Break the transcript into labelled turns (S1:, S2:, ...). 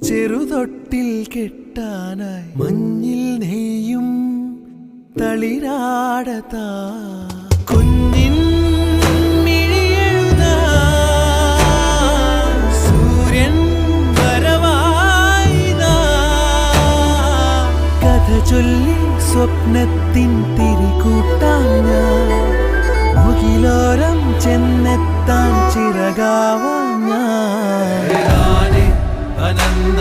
S1: ചെറുതൊട്ടിൽ കെട്ടാനായി മഞ്ഞിൽ നെയ്യും തളിരാടതാ കുഞ്ഞിൻ മിഴിയെഴുതാ സൂര്യൻ വരവായിതാ കഥ ചൊല്ലി സ്വപ്നത്തിൻ തിരികൂട്ടാൻ ഞാൻ മുകിലോരം ചെന്നെത്താൻ ചിറകാവാൻ ഞാൻ
S2: അനന്ത